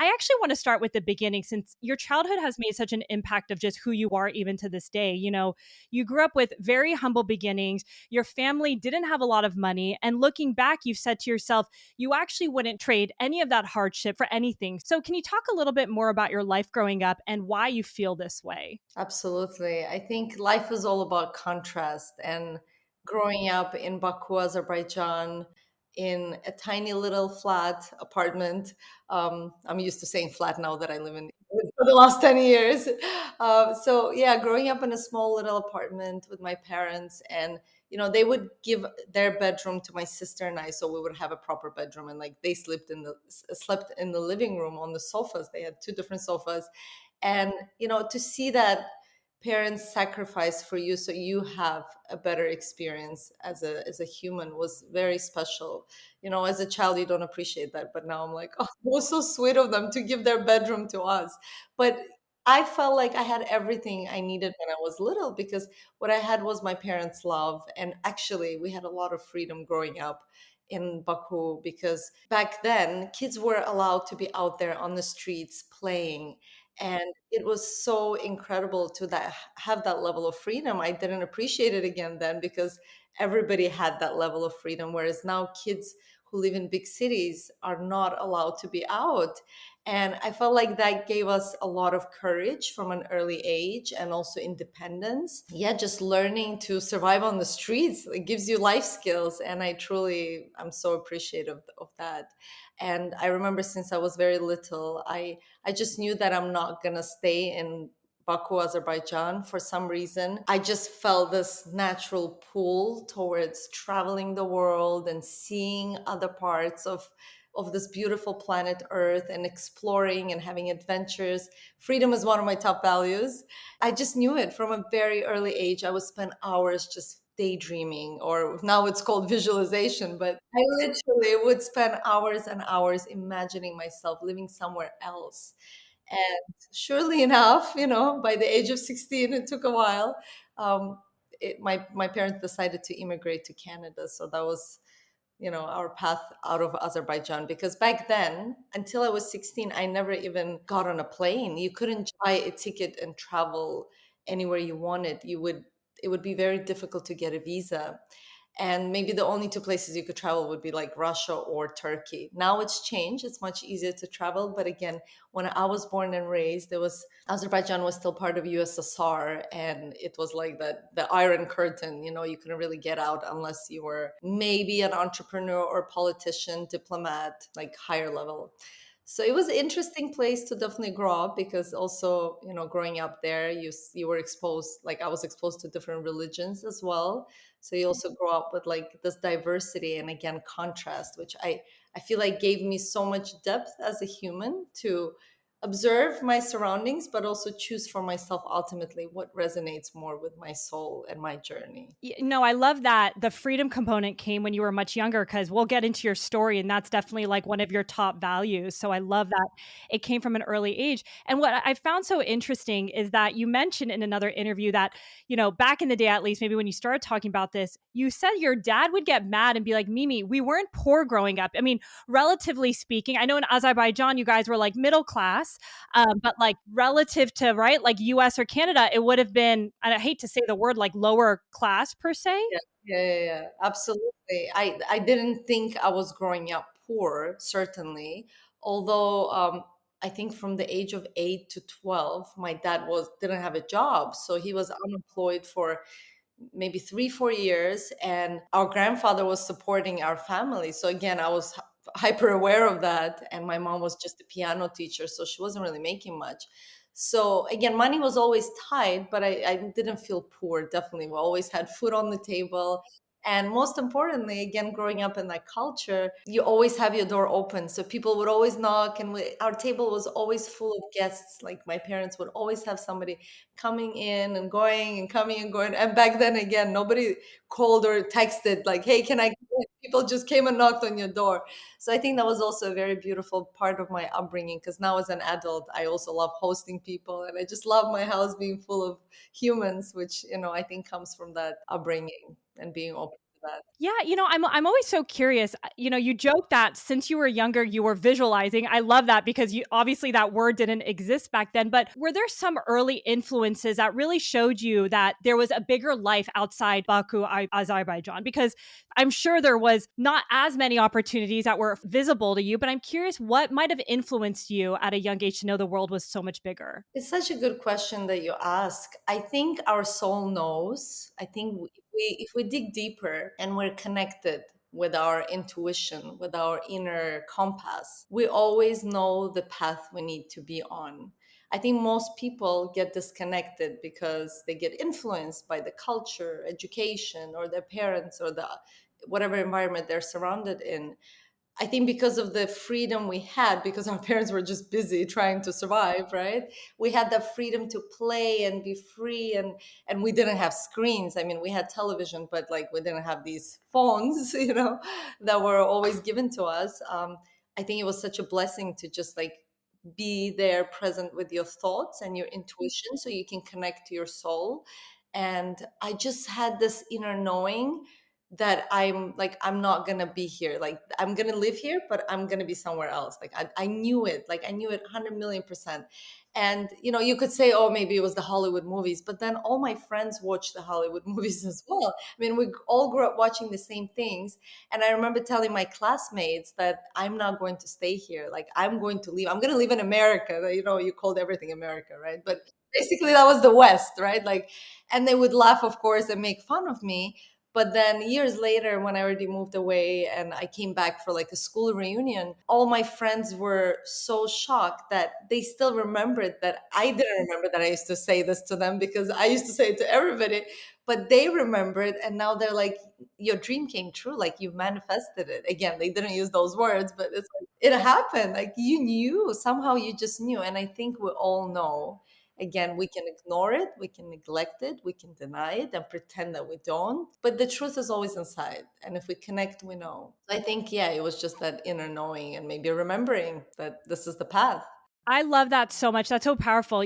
I actually want to start with the beginning since your childhood has made such an impact of just who you are even to this day. You grew up with very humble beginnings. Your family didn't have a lot of money. And looking back, you've said to yourself, you actually wouldn't trade any of that hardship for anything. So, can you talk a little bit more about your life growing up and why you feel this way? Absolutely. I think life is all about contrast. And growing up in Baku, Azerbaijan, in a tiny little flat apartment, I'm used to saying flat now that I live in for the last 10 years. So, yeah, growing up in a small little apartment with my parents, and they would give their bedroom to my sister and I, so we would have a proper bedroom. And like they slept in the living room on the sofas. They had two different sofas, and to see that parents sacrifice for you so you have a better experience as a human was very special. As a child you don't appreciate that, but now I'm like, oh, it was so sweet of them to give their bedroom to us. But I felt like I had everything I needed when I was little, because what I had was my parents' love. And actually we had a lot of freedom growing up in Baku, because back then kids were allowed to be out there on the streets playing, and it was so incredible to have that level of freedom. I didn't appreciate it again then, because everybody had that level of freedom, whereas now kids who live in big cities are not allowed to be out. And I felt like that gave us a lot of courage from an early age, and also independence. Yeah, just learning to survive on the streets, it gives you life skills. And I'm so appreciative of that. And I remember since I was very little, I just knew that I'm not going to stay in Baku, Azerbaijan. For some reason, I just felt this natural pull towards traveling the world and seeing other parts of this beautiful planet Earth, and exploring and having adventures. Freedom is one of my top values. I just knew it from a very early age. I would spend hours just daydreaming, or now it's called visualization, but I literally would spend hours and hours imagining myself living somewhere else. And surely enough, by the age of 16, it took a while. Um, my parents decided to immigrate to Canada. So that was, our path out of Azerbaijan. Because back then, until I was 16, I never even got on a plane. You couldn't buy a ticket and travel anywhere you wanted. It would be very difficult to get a visa. And maybe the only two places you could travel would be like Russia or Turkey. Now it's changed. It's much easier to travel. But again, when I was born and raised, there was Azerbaijan was still part of USSR, and it was like the Iron Curtain. You couldn't really get out unless you were maybe an entrepreneur or politician, diplomat, like higher level. So it was an interesting place to definitely grow up, because also, growing up there, you were exposed, like I was exposed to different religions as well. So you also grow up with like this diversity, and again contrast, which I feel like gave me so much depth as a human to observe my surroundings, but also choose for myself ultimately what resonates more with my soul and my journey. No, I love that the freedom component came when you were much younger because we'll get into your story and that's definitely like one of your top values. So I love that it came from an early age. And what I found so interesting is that you mentioned in another interview that, back in the day, at least maybe when you started talking about this, you said your dad would get mad and be like, Mimi, we weren't poor growing up. I mean, relatively speaking, I know in Azerbaijan, you guys were like middle class, but like relative to, right, like US or Canada, it would have been, and I hate to say the word like lower class per se. Yeah, yeah, absolutely. I didn't think I was growing up poor, certainly. Although I think from the age of 8 to 12, my dad was didn't have a job, so he was unemployed for maybe 3 4 years, and our grandfather was supporting our family. So again, I was hyper aware of that, and my mom was just a piano teacher, so she wasn't really making much. So again, money was always tight, but I didn't feel poor. Definitely, we always had food on the table. And most importantly, again, growing up in that culture, you always have your door open. So people would always knock, and our table was always full of guests. Like my parents would always have somebody coming in and going and coming and going. And back then, again, nobody called or texted, like, hey, can I come in? People just came and knocked on your door. So I think that was also a very beautiful part of my upbringing, because now as an adult, I also love hosting people, and I just love my house being full of humans, which, I think comes from that upbringing and being open. that. Yeah, I'm always so curious. You joke that since you were younger, you were visualizing. I love that because you obviously that word didn't exist back then. But were there some early influences that really showed you that there was a bigger life outside Baku, Azerbaijan? Because I'm sure there was not as many opportunities that were visible to you. But I'm curious what might have influenced you at a young age to know the world was so much bigger. It's such a good question that you ask. I think our soul knows. I think if we dig deeper and we're connected with our intuition, with our inner compass, we always know the path we need to be on. I think most people get disconnected because they get influenced by the culture, education, or their parents, or the whatever environment they're surrounded in. I think because of the freedom we had, because our parents were just busy trying to survive, right? We had that freedom to play and be free, and we didn't have screens. I mean, we had television, but like we didn't have these phones, that were always given to us. I think it was such a blessing to just like be there present with your thoughts and your intuition so you can connect to your soul. And I just had this inner knowing that I'm not gonna be here. Like I'm gonna live here, but I'm gonna be somewhere else. Like I knew it. Like I knew it 100 million%. And you could say, oh, maybe it was the Hollywood movies, but then all my friends watched the Hollywood movies as well. I mean, we all grew up watching the same things. And I remember telling my classmates that I'm not going to stay here. Like I'm going to leave. I'm gonna live in America. You called everything America, right? But basically that was the West, right? Like, and they would laugh, of course, and make fun of me. But then years later, when I already moved away and I came back for like a school reunion, all my friends were so shocked that they still remembered that I didn't remember that I used to say this to them because I used to say it to everybody, but they remembered. And now they're like, your dream came true. Like you manifested it. Again, they didn't use those words, but it's like, it happened. Like you knew, somehow you just knew. And I think we all know. Again, we can ignore it, we can neglect it, we can deny it and pretend that we don't. But the truth is always inside. And if we connect, we know. So I think, yeah, it was just that inner knowing and maybe remembering that this is the path. I love that so much. That's so powerful.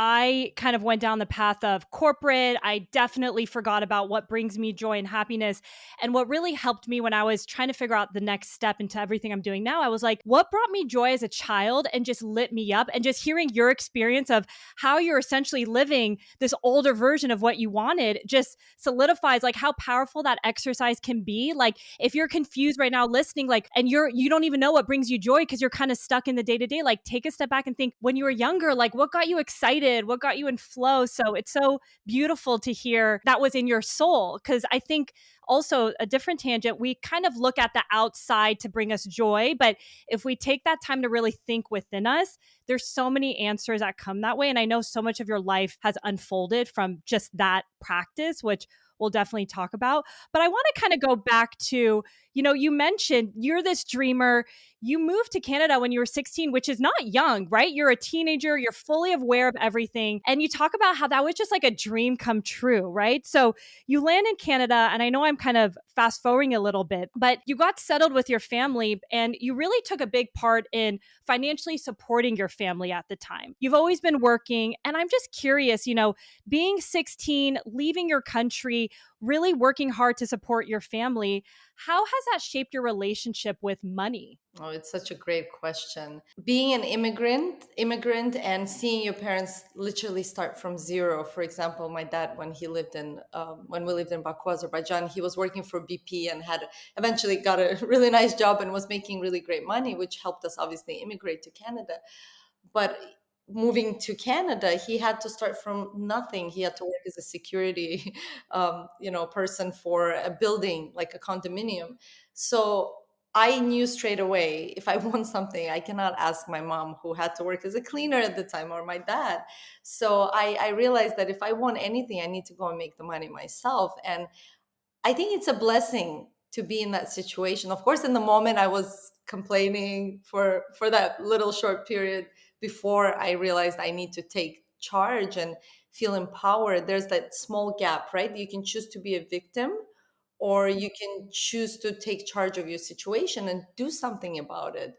I kind of went down the path of corporate. I definitely forgot about what brings me joy and happiness. And what really helped me when I was trying to figure out the next step into everything I'm doing now, I was like, what brought me joy as a child and just lit me up? And just hearing your experience of how you're essentially living this older version of what you wanted just solidifies like how powerful that exercise can be. Like if you're confused right now listening, like, and you don't even know what brings you joy because you're kind of stuck in the day to day, like take a step back and think when you were younger, like what got you excited, what got you in flow. So it's so beautiful to hear that was in your soul. Cause I think also a different tangent, we kind of look at the outside to bring us joy. But if we take that time to really think within us, there's so many answers that come that way. And I know so much of your life has unfolded from just that practice, which we'll definitely talk about. But I want to kind of go back to, you mentioned you're this dreamer. You moved to Canada when you were 16, which is not young, right? You're a teenager, you're fully aware of everything. And you talk about how that was just like a dream come true, right? So you land in Canada, and I know I'm kind of fast forwarding a little bit, but you got settled with your family and you really took a big part in financially supporting your family at the time. You've always been working. And I'm just curious, being 16, leaving your country, really working hard to support your family, how has that shaped your relationship with money? Oh, it's such a great question. Being an immigrant and seeing your parents literally start from zero. For example, my dad, when we lived in Baku, Azerbaijan, he was working for BP and had eventually got a really nice job and was making really great money, which helped us obviously immigrate to Canada. But moving to Canada, he had to start from nothing. He had to work as a security, person for a building like a condominium. So I knew straight away if I want something, I cannot ask my mom, who had to work as a cleaner at the time, or my dad. So I realized that if I want anything, I need to go and make the money myself. And I think it's a blessing to be in that situation. Of course, in the moment, I was complaining for that little short period before I realized I need to take charge and feel empowered. There's that small gap, right? You can choose to be a victim, or you can choose to take charge of your situation and do something about it.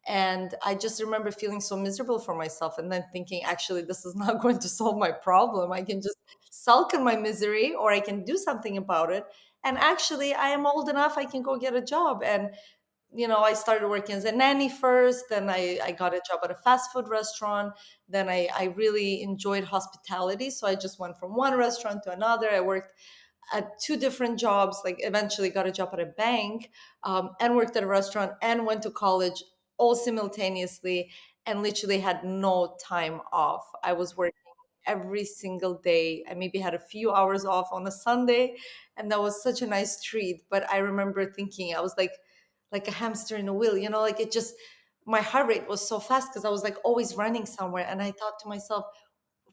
And I just remember feeling so miserable for myself and then thinking, actually, this is not going to solve my problem. I can just sulk in my misery or I can do something about it. And actually, I am old enough, I can go get a job. And I started working as a nanny first, then I got a job at a fast food restaurant. Then I really enjoyed hospitality. So I just went from one restaurant to another. I worked at two different jobs, like eventually got a job at a bank, and worked at a restaurant and went to college all simultaneously and literally had no time off. I was working every single day. I maybe had a few hours off on a Sunday, and that was such a nice treat. But I remember thinking I was like a hamster in a wheel, like it just my heart rate was so fast because I was like always running somewhere. And I thought to myself,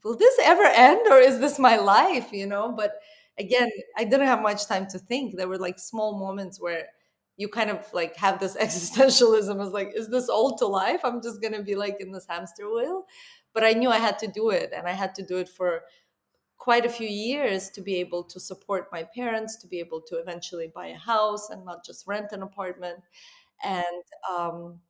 will this ever end or is this my life, but again, I didn't have much time to think. There were like small moments where you kind of like have this existentialism as like, is this all to life? I'm just going to be like in this hamster wheel. But I knew I had to do it, and I had to do it for quite a few years to be able to support my parents, to be able to eventually buy a house and not just rent an apartment. And um,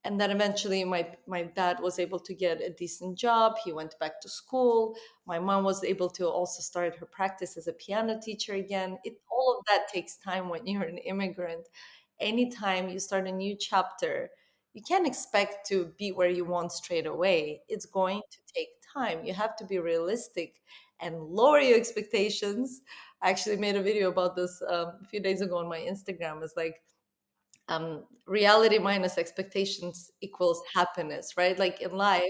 and then eventually my dad was able to get a decent job. He went back to school. My mom was able to also start her practice as a piano teacher again. All of that takes time when you're an immigrant. Anytime you start a new chapter, you can't expect to be where you want straight away. It's going to take time. You have to be realistic and lower your expectations. I actually made a video about this a few days ago on my Instagram. It's like reality minus expectations equals happiness, right? Like in life,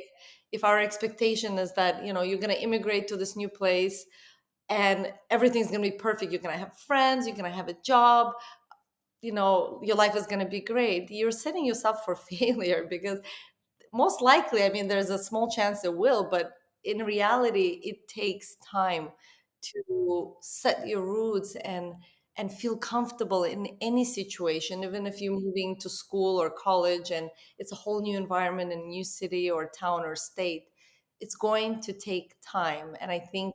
if our expectation is that you're going to immigrate to this new place and everything's going to be perfect, you're going to have friends, you're going to have a job, your life is going to be great, you're setting yourself for failure. Because most likely, I mean, there's a small chance it will, but in reality, it takes time to set your roots and feel comfortable in any situation, even if you're moving to school or college and it's a whole new environment in a new city or town or state. It's going to take time. And I think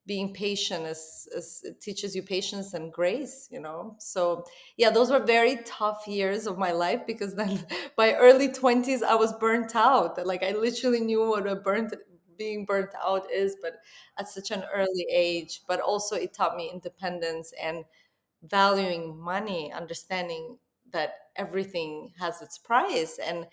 being patient is it teaches you patience and grace. So yeah, those were very tough years of my life, because then by early 20s I was burnt out. Like I literally knew what being burnt out is, but at such an early age. But also it taught me independence and valuing money, understanding that everything has its price, and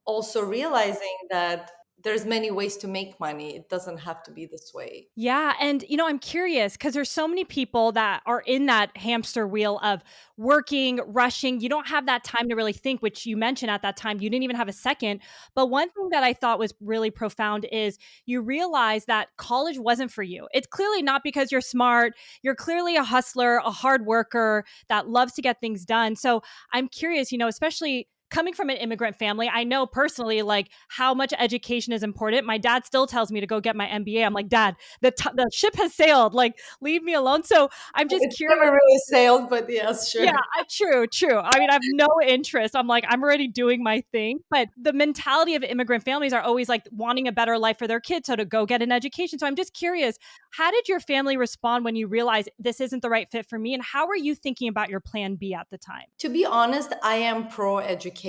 also realizing that there's many ways to make money. It doesn't have to be this way. Yeah, and I'm curious because there's so many people that are in that hamster wheel of working, rushing. You don't have that time to really think, which you mentioned at that time you didn't even have a second. But one thing that I thought was really profound is you realize that college wasn't for you. It's clearly not because you're smart. You're clearly a hustler, a hard worker that loves to get things done. So I'm curious, especially coming from an immigrant family, I know personally like how much education is important. My dad still tells me to go get my MBA. I'm like, Dad, the ship has sailed. Like, leave me alone. So I'm just It's curious. never really sailed, but yes, Yeah, sure. true, true. I mean, I have no interest. I'm like, I'm already doing my thing. But the mentality of immigrant families are always like wanting a better life for their kids. So to go get an education. So I'm just curious, how did your family respond when you realized this isn't the right fit for me? And how were you thinking about your plan B at the time? To be honest, I am pro education.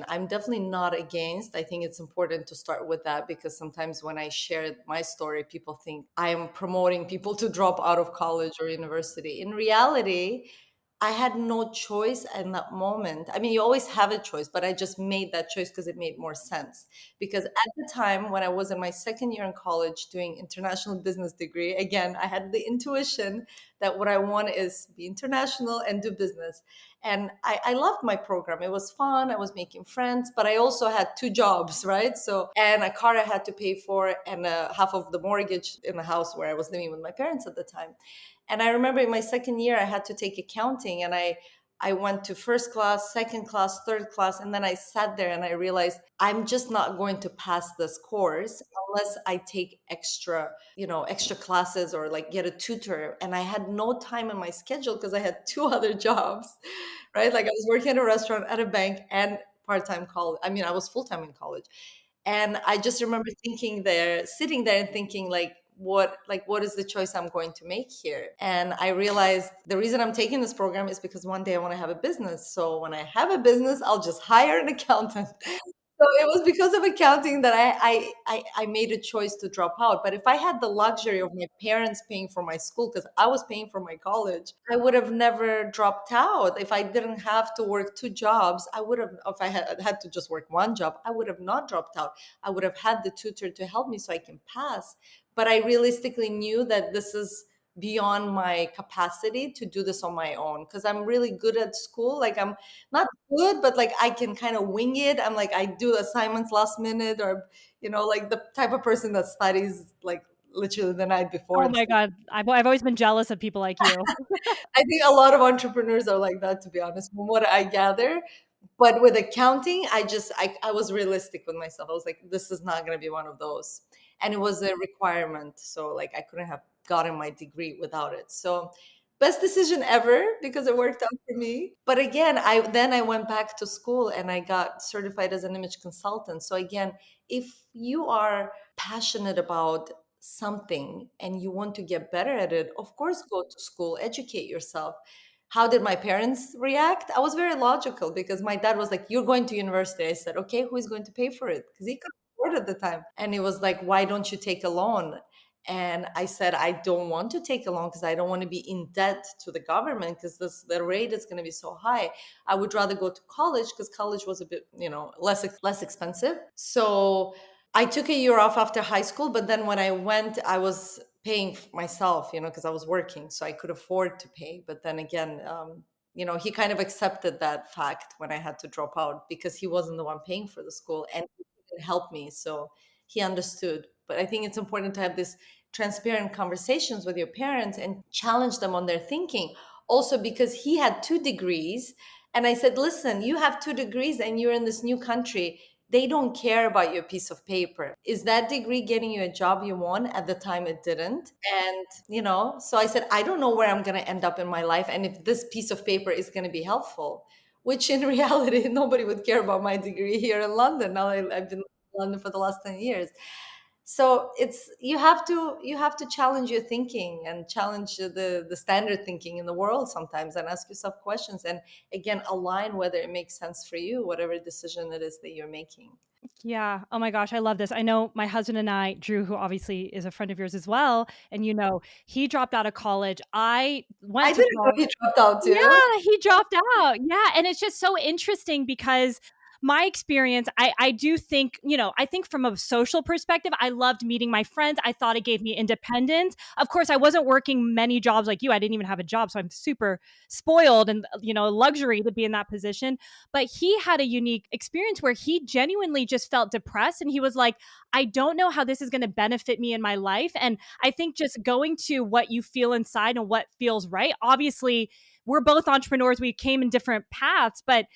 I'm definitely not against. I think it's important to start with that, because sometimes when I share my story, people think I am promoting people to drop out of college or university. In reality, I had no choice in that moment. I mean, you always have a choice, but I just made that choice because it made more sense. Because at the time when I was in my second year in college doing international business degree, again, I had the intuition that what I want is be international and do business. And I loved my program. It was fun. I was making friends, but I also had two jobs, right? So, and a car I had to pay for, and half of the mortgage in the house where I was living with my parents at the time. And I remember in my second year, I had to take accounting, and I went to first class, second class, third class, and then I sat there and I realized I'm just not going to pass this course unless I take extra classes or like get a tutor. And I had no time in my schedule because I had two other jobs, right? Like I was working at a restaurant, at a bank, and part-time college. I mean, I was full-time in college. And I just remember sitting there and thinking what is the choice I'm going to make here? And I realized the reason I'm taking this program is because one day I want to have a business. So when I have a business, I'll just hire an accountant. So it was because of accounting that I made a choice to drop out. But if I had the luxury of my parents paying for my school, because I was paying for my college, I would have never dropped out. If I didn't have to work two jobs, I would have, if I had to just work one job, I would have not dropped out. I would have had the tutor to help me so I can pass. But I realistically knew that this is beyond my capacity to do this on my own because I'm really good at school. Like I'm not good, but like I can kind of wing it. I'm like I do assignments last minute, or like the type of person that studies like literally the night before Oh and my stuff. god, I've always been jealous of people like you. I think a lot of entrepreneurs are like that, to be honest, from what I gather. But with accounting, I was realistic with myself. I was like, this is not going to be one of those, and it was a requirement. So like I couldn't have gotten my degree without it. So best decision ever because it worked out for me. But again, I went back to school and I got certified as an image consultant. So again, if you are passionate about something and you want to get better at it, of course, go to school, educate yourself. How did my parents react? I was very logical because my dad was like, "You're going to university." I said, "Okay, who is going to pay for it?" Because he could afford at the time. And he was like, "Why don't you take a loan?" And I said, "I don't want to take a loan because I don't want to be in debt to the government because the rate is going to be so high. I would rather go to college because college was a bit, less expensive." So I took a year off after high school, but then when I went, I was paying myself, because I was working, so I could afford to pay. But then again, he kind of accepted that fact when I had to drop out because he wasn't the one paying for the school and he didn't help me. So he understood. But I think it's important to have this transparent conversations with your parents and challenge them on their thinking. Also, because he had 2 degrees. And I said, listen, you have 2 degrees and you're in this new country. They don't care about your piece of paper. Is that degree getting you a job you want? At the time, it didn't. And, so I said, I don't know where I'm going to end up in my life and if this piece of paper is going to be helpful, which in reality, nobody would care about my degree here in London. Now I've been in London for the last 10 years. So it's you have to challenge your thinking and challenge the standard thinking in the world sometimes and ask yourself questions and again align whether it makes sense for you, whatever decision it is that you're making. Yeah. Oh my gosh, I love this. I know my husband and I, Drew, who obviously is a friend of yours as well, and he dropped out of college. I I went to didn't know college. you dropped out too. Yeah, he dropped out. Yeah, and it's just so interesting because my experience, I do think, I think from a social perspective, I loved meeting my friends. I thought it gave me independence. Of course, I wasn't working many jobs like you. I didn't even have a job, so I'm super spoiled and luxury to be in that position. But he had a unique experience where he genuinely just felt depressed and he was like, I don't know how this is going to benefit me in my life. And I think just going to what you feel inside and what feels right. Obviously, we're both entrepreneurs. We came in different paths, but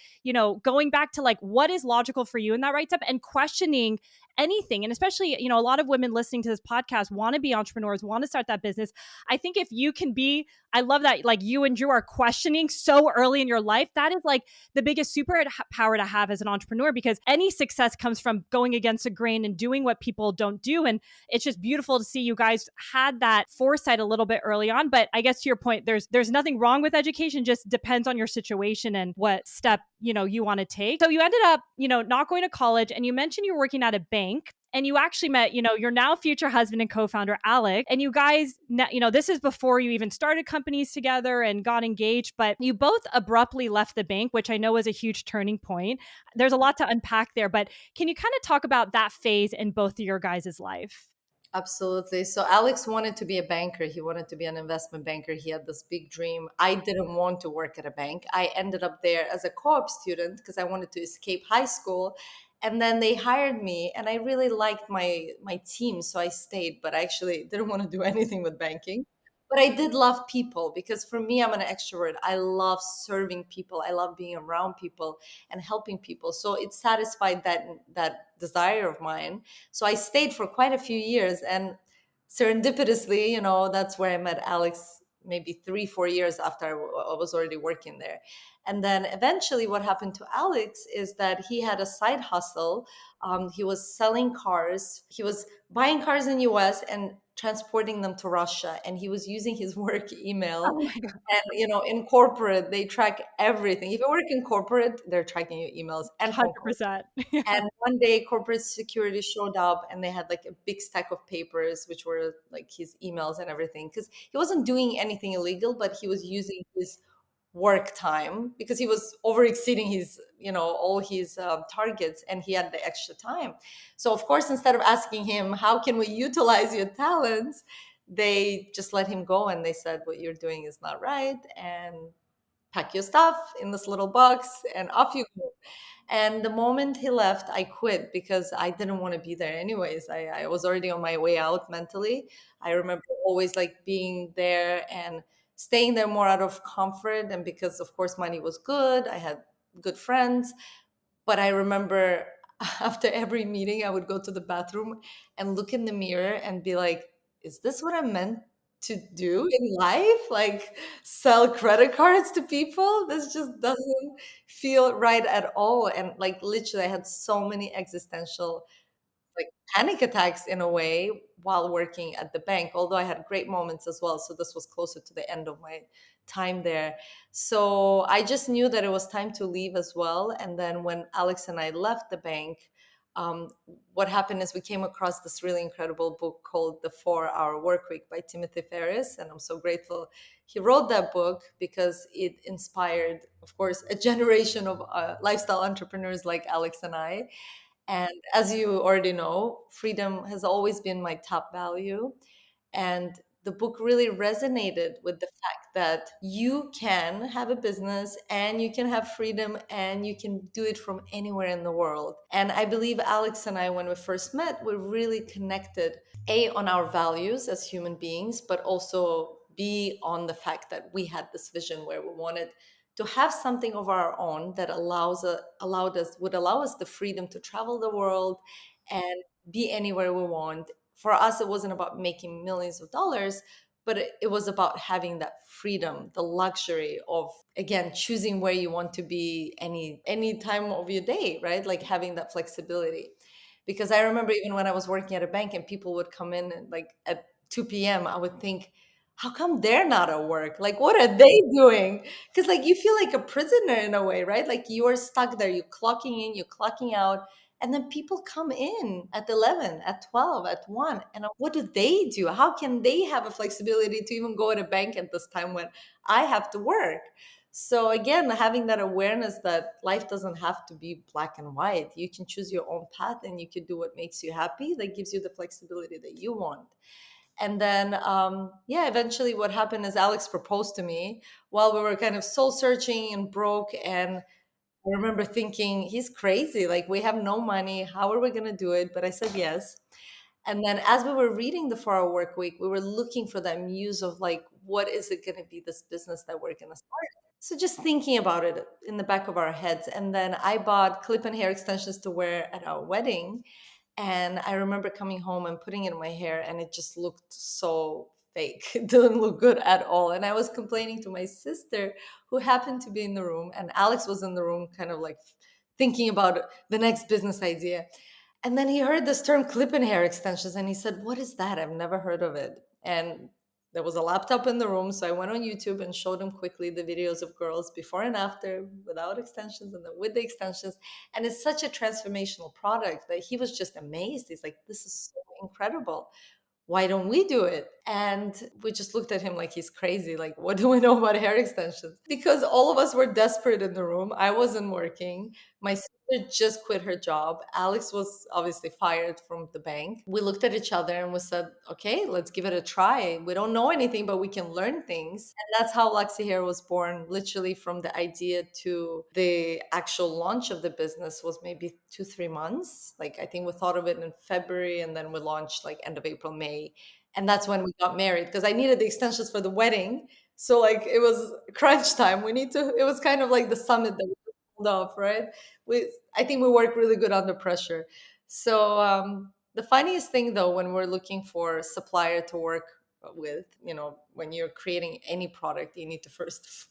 going back to like what is logical for you in that right step and questioning anything. And especially, a lot of women listening to this podcast want to be entrepreneurs, want to start that business. I think if you can be, I love that like you and Drew are questioning so early in your life. That is like the biggest superpower to have as an entrepreneur because any success comes from going against the grain and doing what people don't do. And it's just beautiful to see you guys had that foresight a little bit early on. But I guess to your point, there's nothing wrong with education, just depends on your situation and what step, you want to take. So you ended up, not going to college and you mentioned you were working at a bank and you actually met, your now future husband and co-founder Alec, and you guys, this is before you even started companies together and got engaged, but you both abruptly left the bank, which I know was a huge turning point. There's a lot to unpack there, but can you kind of talk about that phase in both of your guys' life? Absolutely. So Alex wanted to be a banker. He wanted to be an investment banker. He had this big dream. I didn't want to work at a bank. I ended up there as a co-op student because I wanted to escape high school. And then they hired me and I really liked my team, so I stayed, but I actually didn't want to do anything with banking. But I did love people because for me I'm an extrovert. I love serving people. I love being around people and helping people. So it satisfied that desire of mine, so I stayed for quite a few years. And serendipitously, that's where I met Alex maybe 3 4 years after I was already working there. And then eventually what happened to Alex is that he had a side hustle. He was selling cars. He was buying cars in US and transporting them to Russia, and he was using his work email. Oh my god, And in corporate, they track everything. If you work in corporate, they're tracking your emails and phone calls. 100%. Yeah. And one day, corporate security showed up, and they had like a big stack of papers, which were like his emails and everything. Because he wasn't doing anything illegal, but he was using his work time because he was over exceeding his, all his targets, and he had the extra time. So, of course, instead of asking him, how can we utilize your talents? They just let him go, and they said, what you're doing is not right. And pack your stuff in this little box and off you go. And the moment he left, I quit because I didn't want to be there anyways. I was already on my way out mentally. I remember always like being there and staying there more out of comfort. And because, of course, money was good, I had good friends. But I remember after every meeting, I would go to the bathroom and look in the mirror and be like, is this what I'm meant to do in life? Like sell credit cards to people? This just doesn't feel right at all. And like literally, I had so many existential like panic attacks in a way while working at the bank, although I had great moments as well. So this was closer to the end of my time there. So I just knew that it was time to leave as well. And then when Alex and I left the bank, what happened is we came across this really incredible book called The 4 Hour Work Week by Timothy Ferris. And I'm so grateful he wrote that book because it inspired, of course, a generation of lifestyle entrepreneurs like Alex and I. And as you already know, freedom has always been my top value. And the book really resonated with the fact that you can have a business and you can have freedom and you can do it from anywhere in the world. And I believe Alex and I, when we first met, we really connected A, on our values as human beings, but also B, on the fact that we had this vision where we wanted to have something of our own that would allow us the freedom to travel the world and be anywhere we want. For us, it wasn't about making millions of dollars, but it was about having that freedom, the luxury of, again, choosing where you want to be any time of your day, right? Like having that flexibility. Because I remember even when I was working at a bank and people would come in and like at 2 p.m., I would think, how come they're not at work? Like, what are they doing? Because like you feel like a prisoner in a way, right? Like you are stuck there, you're clocking in, you're clocking out, and then people come in at 11, at 12, at 1. And what do they do? How can they have a flexibility to even go at a bank at this time when I have to work? So again, having that awareness that life doesn't have to be black and white. You can choose your own path and you can do what makes you happy, that gives you the flexibility that you want. And then, yeah, eventually what happened is Alex proposed to me while we were kind of soul searching and broke. And I remember thinking, he's crazy. Like, we have no money. How are we going to do it? But I said yes. And then as we were reading the 4 Hour Work Week, we were looking for that muse of like, what is it going to be, this business that we're going to start? So just thinking about it in the back of our heads. And then I bought clip and hair extensions to wear at our wedding. And I remember coming home and putting it in my hair, and it just looked so fake. It didn't look good at all. And I was complaining to my sister, who happened to be in the room, and Alex was in the room, kind of like thinking about the next business idea. And then he heard this term clip and hair extensions, and he said, what is that? I've never heard of it. And there was a laptop in the room. So I went on YouTube and showed him quickly the videos of girls before and after without extensions and then with the extensions. And it's such a transformational product that he was just amazed. He's like, this is so incredible. Why don't we do it? And we just looked at him like he's crazy. Like, what do we know about hair extensions? Because all of us were desperate in the room. I wasn't working. My sister just quit her job. Alex was obviously fired from the bank. We looked at each other and we said, okay, let's give it a try. We don't know anything, but we can learn things. And that's how Luxy Hair was born. Literally from the idea to the actual launch of the business was maybe 2, 3 months. Like, I think we thought of it in February and then we launched like end of April, May. And that's when we got married because I needed the extensions for the wedding. So like it was crunch time. It was kind of like the summit that we pulled off, right? I think we work really good under pressure. So the funniest thing though, when we're looking for a supplier to work with, when you're creating any product, you need to first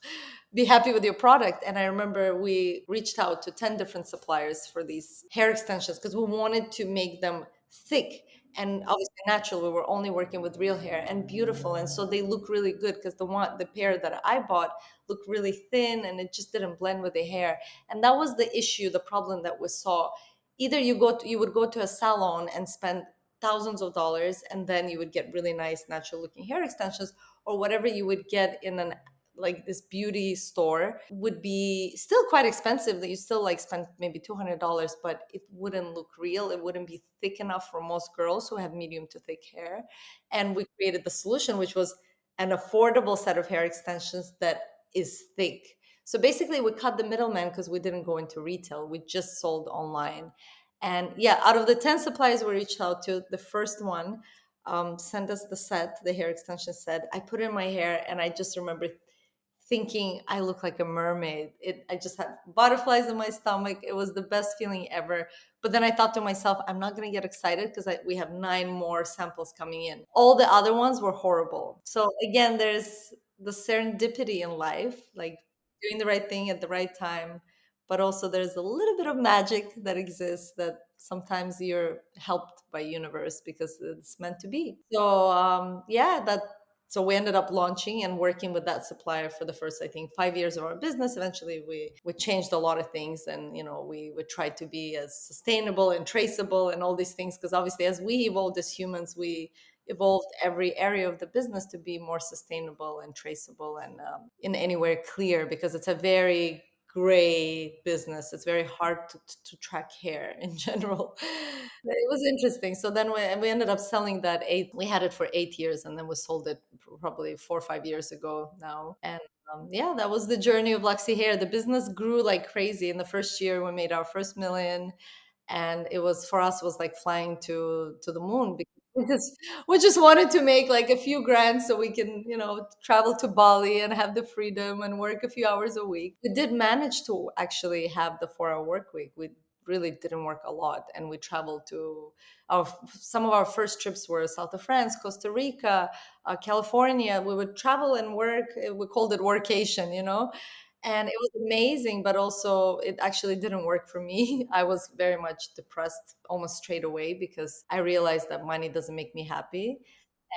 be happy with your product. And I remember we reached out to 10 different suppliers for these hair extensions because we wanted to make them thick and obviously natural. We were only working with real hair and beautiful, and so they look really good because the pair that I bought looked really thin and it just didn't blend with the hair. And that was the issue, the problem that we saw. Either you would go to a salon and spend thousands of dollars and then you would get really nice natural looking hair extensions, or whatever you would get in an like this beauty store would be still quite expensive, that you still like spend maybe $200, but it wouldn't look real. It wouldn't be thick enough for most girls who have medium to thick hair. And we created the solution, which was an affordable set of hair extensions that is thick. So basically we cut the middleman because we didn't go into retail, we just sold online. And yeah, out of the 10 suppliers we reached out to, the first one sent us the set, the hair extension set. I put it in my hair and I just remember thinking I look like a mermaid. I just had butterflies in my stomach. It was the best feeling ever. But then I thought to myself, I'm not going to get excited because we have 9 more samples coming in. All the other ones were horrible. So again, there's the serendipity in life, like doing the right thing at the right time. But also there's a little bit of magic that exists, that sometimes you're helped by universe because it's meant to be. So yeah, that so we ended up launching and working with that supplier for the first, I think, 5 years of our business. Eventually we changed a lot of things, and we would try to be as sustainable and traceable and all these things, because obviously as we evolved as humans, we evolved every area of the business to be more sustainable and traceable and in anywhere clear, because it's a very gray business. It's very hard to track hair in general. It was interesting. So then we ended up selling that we had it for 8 years, and then we sold it probably 4 or 5 years ago now. And yeah, that was the journey of Luxy Hair. The business grew like crazy. In the first year, we made our first million, and it was, for us, was like flying to the moon, because we just wanted to make like a few grand so we can travel to Bali and have the freedom and work a few hours a week. We did manage to actually have the 4-hour work week. We really didn't work a lot, and we traveled to some of our first trips were south of France, Costa Rica, California. We would travel and work. We called it workation. And it was amazing, but also it actually didn't work for me. I was very much depressed almost straight away because I realized that money doesn't make me happy.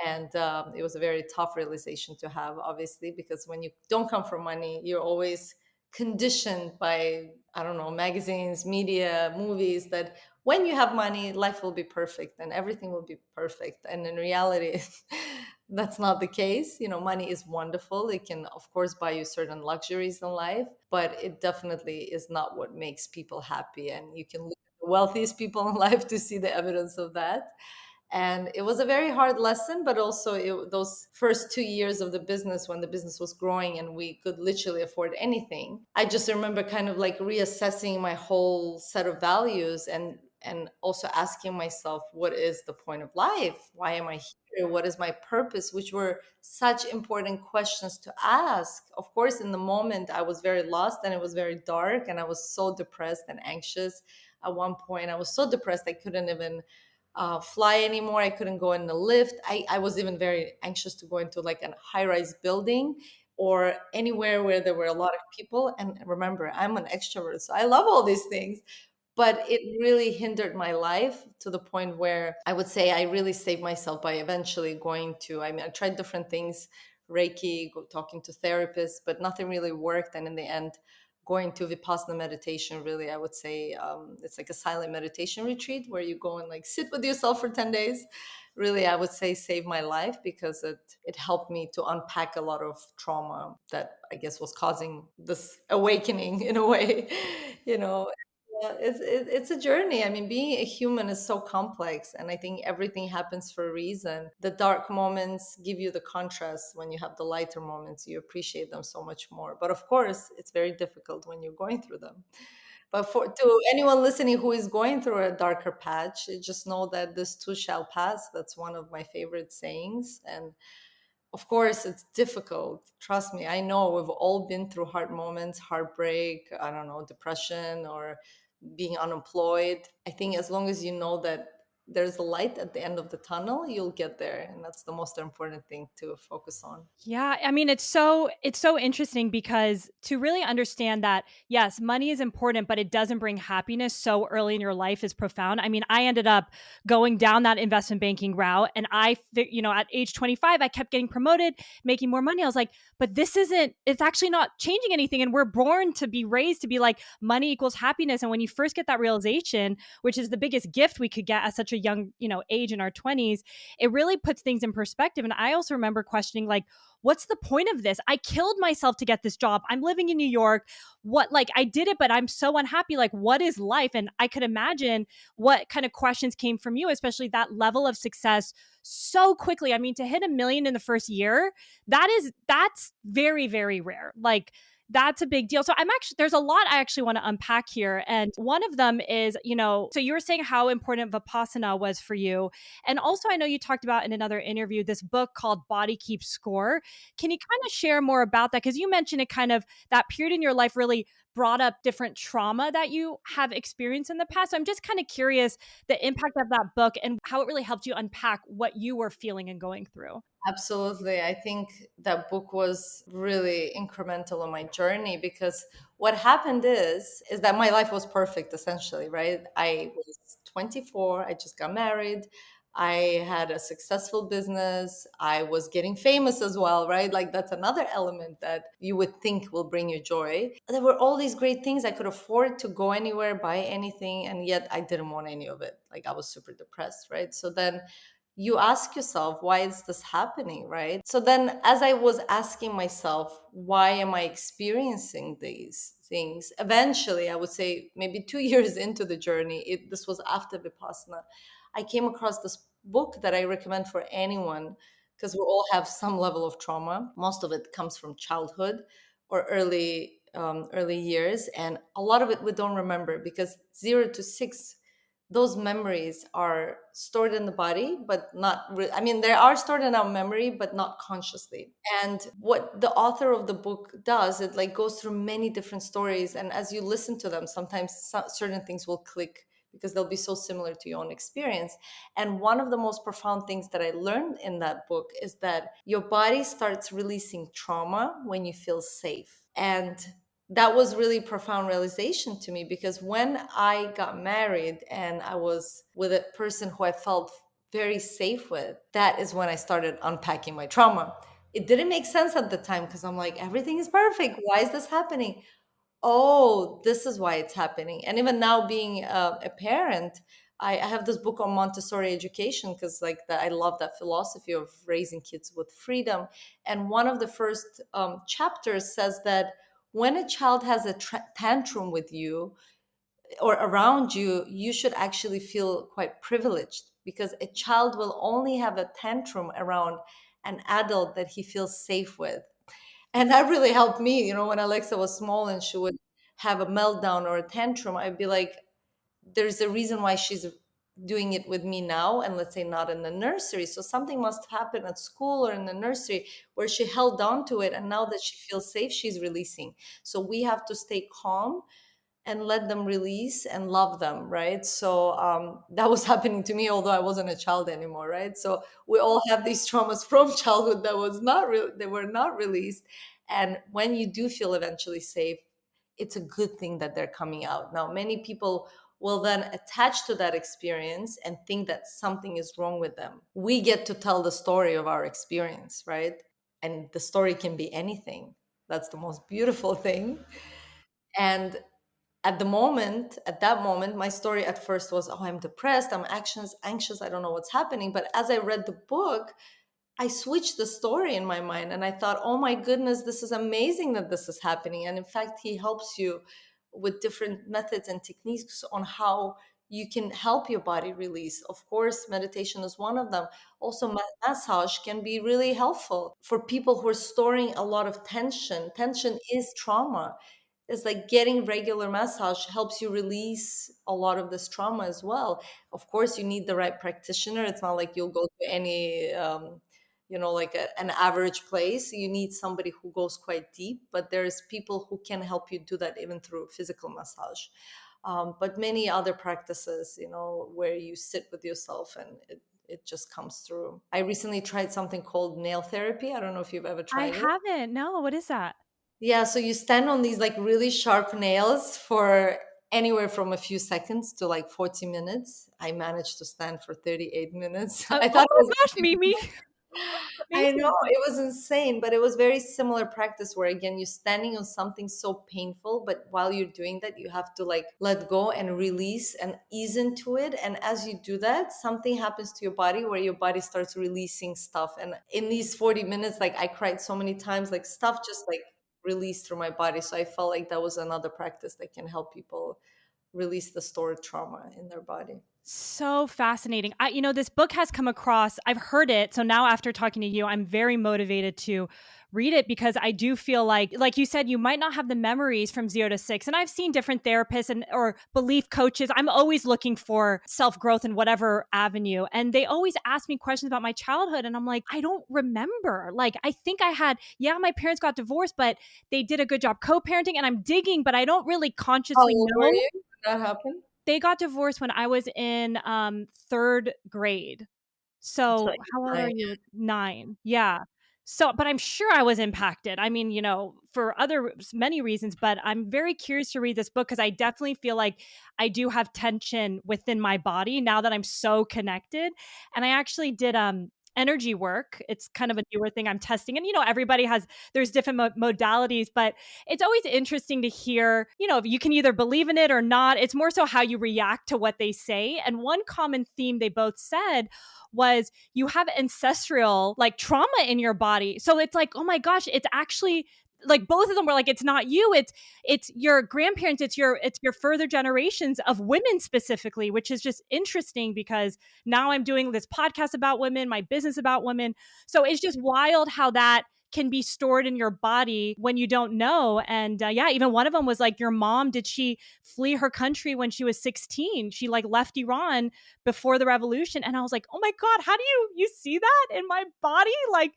And it was a very tough realization to have, obviously, because when you don't come from money, you're always conditioned by, I don't know, magazines, media, movies, that when you have money, life will be perfect and everything will be perfect. And in reality, that's not the case. Money is wonderful. It can, of course, buy you certain luxuries in life, but it definitely is not what makes people happy. And you can look at the wealthiest people in life to see the evidence of that. And it was a very hard lesson, but also those first 2 years of the business, when the business was growing and we could literally afford anything, I just remember kind of like reassessing my whole set of values, and also asking myself, what is the point of life? Why am I here? What is my purpose? Which were such important questions to ask. Of course, in the moment, I was very lost and it was very dark, and I was so depressed and anxious. At one point, I was so depressed I couldn't even fly anymore. I couldn't go in the lift. I was even very anxious to go into like a high rise building or anywhere where there were a lot of people. And remember, I'm an extrovert, so I love all these things. But it really hindered my life to the point where I would say I really saved myself by eventually going to, I mean, I tried different things, Reiki, talking to therapists, but nothing really worked. And in the end, going to Vipassana meditation, really, I would say it's like a silent meditation retreat where you go and like sit with yourself for 10 days. Really, I would say saved my life, because it helped me to unpack a lot of trauma that I guess was causing this awakening in a way. you know yeah, it's a journey. I mean, being a human is so complex, and I think everything happens for a reason. The dark moments give you the contrast. When you have the lighter moments, you appreciate them so much more. But of course, it's very difficult when you're going through them. But to anyone listening who is going through a darker patch, just know that this too shall pass. That's one of my favorite sayings. And of course, it's difficult. Trust me, I know we've all been through hard moments, heartbreak, I don't know, depression, or being unemployed. I think as long as you know that there's a light at the end of the tunnel, you'll get there. And that's the most important thing to focus on. Yeah, I mean it's so interesting because to really understand that yes, money is important but it doesn't bring happiness so early in your life is profound. I mean, I ended up going down that investment banking route and at age 25 I kept getting promoted, making more money. I was like, but this isn't it's actually not changing anything and we're born to be raised to be like money equals happiness and when you first get that realization, which is the biggest gift we could get at such a young, age in our 20s, it really puts things in perspective. And I also remember questioning like what's the point of this? I killed myself to get this job. I'm living in New York. What, like, I did it, but I'm so unhappy. Like, what is life? And I could imagine what kind of questions came from you, especially that level of success so quickly. I mean, to hit 1 million in the first year, that's very, very rare. Like, that's a big deal. So there's a lot I actually want to unpack here. And one of them is, so you were saying how important Vipassana was for you. And also, I know you talked about in another interview this book called Body Keeps Score. Can you kind of share more about that? Because you mentioned it kind of that period in your life really brought up different trauma that you have experienced in the past. So I'm just kind of curious the impact of that book and how it really helped you unpack what you were feeling and going through. Absolutely. I think that book was really incremental on my journey because what happened is that my life was perfect essentially, right? I was 24, I just got married. I had a successful business. I was getting famous as well, right? Like that's another element that you would think will bring you joy. There were all these great things. I could afford to go anywhere, buy anything, and yet I didn't want any of it. Like I was super depressed, right? So then you ask yourself, why is this happening, right? So then, as I was asking myself, why am I experiencing these things? Eventually, I would say maybe 2 years into the journey, this was after Vipassana, I came across this book that I recommend for anyone because we all have some level of trauma. Most of it comes from childhood or early years, and a lot of it we don't remember because 0 to 6 those memories are stored in the body but not I mean they are stored in our memory but not consciously. And what the author of the book does, it like goes through many different stories, and as you listen to them sometimes certain things will click because they'll be so similar to your own experience. And one of the most profound things that I learned in that book is that your body starts releasing trauma when you feel safe. And that was really profound realization to me because when I got married and I was with a person who I felt very safe with, that is when I started unpacking my trauma. It didn't make sense at the time because I'm like, everything is perfect. Why is this happening? Oh, this is why it's happening. And even now, being a parent, I have this book on Montessori education because, like, that I love that philosophy of raising kids with freedom. And one of the first chapters says that when a child has a tantrum with you or around you, you should actually feel quite privileged because a child will only have a tantrum around an adult that he feels safe with. And that really helped me. When Alexa was small and she would have a meltdown or a tantrum, I'd be like, there's a reason why she's doing it with me now, and let's say not in the nursery. So something must happen at school or in the nursery where she held on to it. And now that she feels safe, she's releasing. So we have to stay calm and let them release and love them, right? So that was happening to me, although I wasn't a child anymore, right? So we all have these traumas from childhood that was not they were not released. And when you do feel eventually safe, it's a good thing that they're coming out. Now many people will then attach to that experience and think that something is wrong with them. We get to tell the story of our experience, right? And the story can be anything. That's the most beautiful thing. And at that moment, my story at first was, oh, I'm depressed, I'm anxious, I don't know what's happening. But as I read the book, I switched the story in my mind and I thought, oh my goodness, this is amazing that this is happening. And in fact, he helps you with different methods and techniques on how you can help your body release. Of course, meditation is one of them. Also, massage can be really helpful for people who are storing a lot of tension. Tension is trauma. It's like getting regular massage helps you release a lot of this trauma as well. Of course, you need the right practitioner. It's not like you'll go to any like an average place. You need somebody who goes quite deep, but there's people who can help you do that even through physical massage. but many other practices, where you sit with yourself and it just comes through. I recently tried something called nail therapy. I don't know if you've ever I tried it. haven't. No, what is that? Yeah, so you stand on these like really sharp nails for anywhere from a few seconds to like 40 minutes. I managed to stand for 38 minutes. I Oh thought it my was gosh, Mimi. I know Amazing. it was insane, but it was very similar practice where again you're standing on something so painful, but while you're doing that, you have to like let go and release and ease into it. And as you do that, something happens to your body where your body starts releasing stuff. And in these 40 minutes, like I cried so many times, like stuff just like released through my body. So I felt like that was another practice that can help people release the stored trauma in their body. So fascinating. This book has come across, I've heard it. So now after talking to you, I'm very motivated to read it because I do feel like you said, you might not have the memories from 0 to 6. And I've seen different therapists and or belief coaches. I'm always looking for self-growth in whatever avenue. And they always ask me questions about my childhood. And I'm like, I don't remember. Like, I think I had, yeah, my parents got divorced, but they did a good job co-parenting and I'm digging, but I don't really How consciously old were know. you when that happened? They got divorced when I was in, 3rd grade. So So, like how old are 9. you? 9. Yeah. So but I'm sure I was impacted. I mean, for many reasons, but I'm very curious to read this book because I definitely feel like I do have tension within my body now that I'm so connected. And I actually did, energy work. It's kind of a newer thing I'm testing. And, everybody there's different modalities, but it's always interesting to hear, if you can either believe in it or not. It's more so how you react to what they say. And one common theme they both said was you have ancestral like trauma in your body. So it's like, oh my gosh, it's actually like both of them were like, it's not you, it's your grandparents, it's your further generations of women specifically, which is just interesting because now I'm doing this podcast about women, my business about women. So it's just wild how that can be stored in your body when you don't know. And yeah, even one of them was like, your mom, did she flee her country when she was 16? She like left Iran before the revolution. And I was like, oh my God, how do you see that in my body? Like,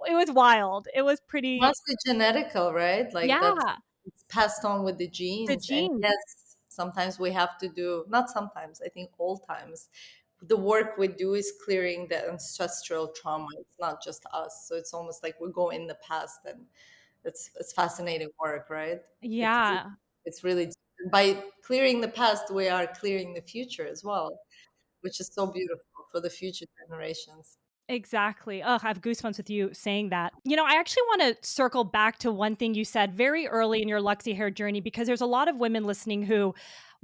it was wild. It was pretty, Must be genetical, right? Like that's yeah, it's passed on with the the genes. And genes. yes, sometimes we have to do, not sometimes, I think all times, the work we do is clearing the ancestral trauma. It's not just us. So it's almost like we go in the past and it's fascinating work, right? It's deep. Yeah. It's really deep. By clearing the past, we are clearing the future as well, which is so beautiful for the future generations. Exactly. Ugh, I have goosebumps with you saying that. I actually want to circle back to one thing you said very early in your Luxy Hair journey, because there's a lot of women listening who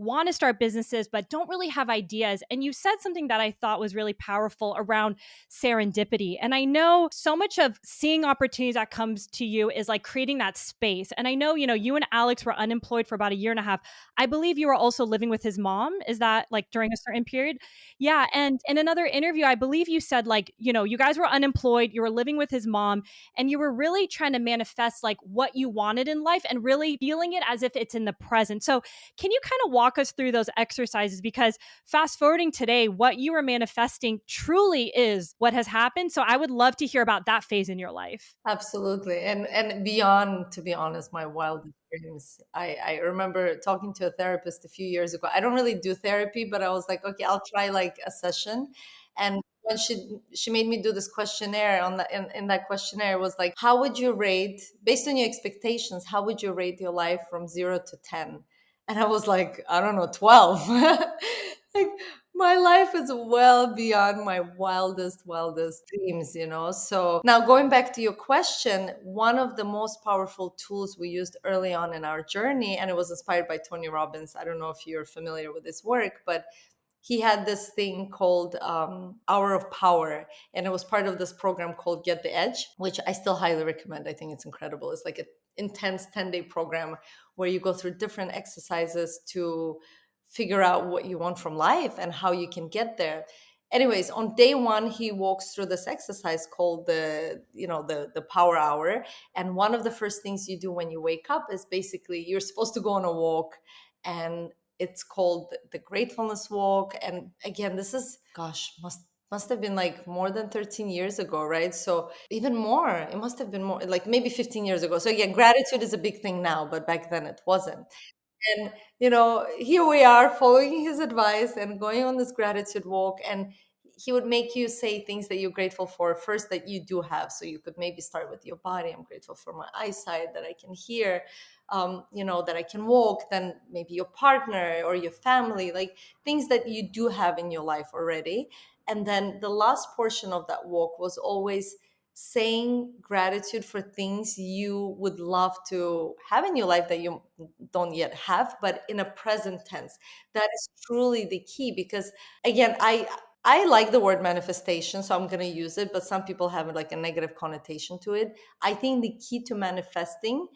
want to start businesses but don't really have ideas. And you said something that I thought was really powerful around serendipity. And I know so much of seeing opportunities that comes to you is like creating that space. And I know, you and Alex were unemployed for about a year and a half. I believe you were also living with his mom. Is that like during a certain period? Yeah, and in another interview, I believe you said like, you guys were unemployed, you were living with his mom, and you were really trying to manifest like what you wanted in life and really feeling it as if it's in the present. So, can you kind of walk us through those exercises because fast forwarding today, what you were manifesting truly is what has happened. So, I would love to hear about that phase in your life. Absolutely. And beyond, to be honest, my wildest dreams. I remember talking to a therapist a few years ago. I don't really do therapy, but I was like, okay, I'll try like a session. And when she made me do this questionnaire on the in that questionnaire was like, how would you rate based on your expectations, how would you rate your life from 0 to 10? And I was like, I don't know, 12. Like my life is well beyond my wildest dreams. So now going back to your question, one of the most powerful tools we used early on in our journey, and it was inspired by Tony Robbins. I don't know if you're familiar with his work, but he had this thing called Hour of Power, and it was part of this program called Get the Edge, which I still highly recommend. I think it's incredible. It's like an intense 10-day program where you go through different exercises to figure out what you want from life and how you can get there. Anyways, on day one, he walks through this exercise called the Power Hour. And one of the first things you do when you wake up is basically you're supposed to go on a walk, and it's called the Gratefulness Walk. And again, this is, gosh, must have been like more than 13 years ago, right? So even more, it must have been more like maybe 15 years ago. So again, gratitude is a big thing now, but back then it wasn't. And, here we are following his advice and going on this gratitude walk. And he would make you say things that you're grateful for first that you do have. So you could maybe start with your body. I'm grateful for my eyesight, that I can hear, that I can walk. Then maybe your partner or your family, like things that you do have in your life already. And then the last portion of that walk was always saying gratitude for things you would love to have in your life that you don't yet have, but in a present tense. That is truly the key, because again, I like the word manifestation, so I'm going to use it, but some people have like a negative connotation to it. I think the key to manifesting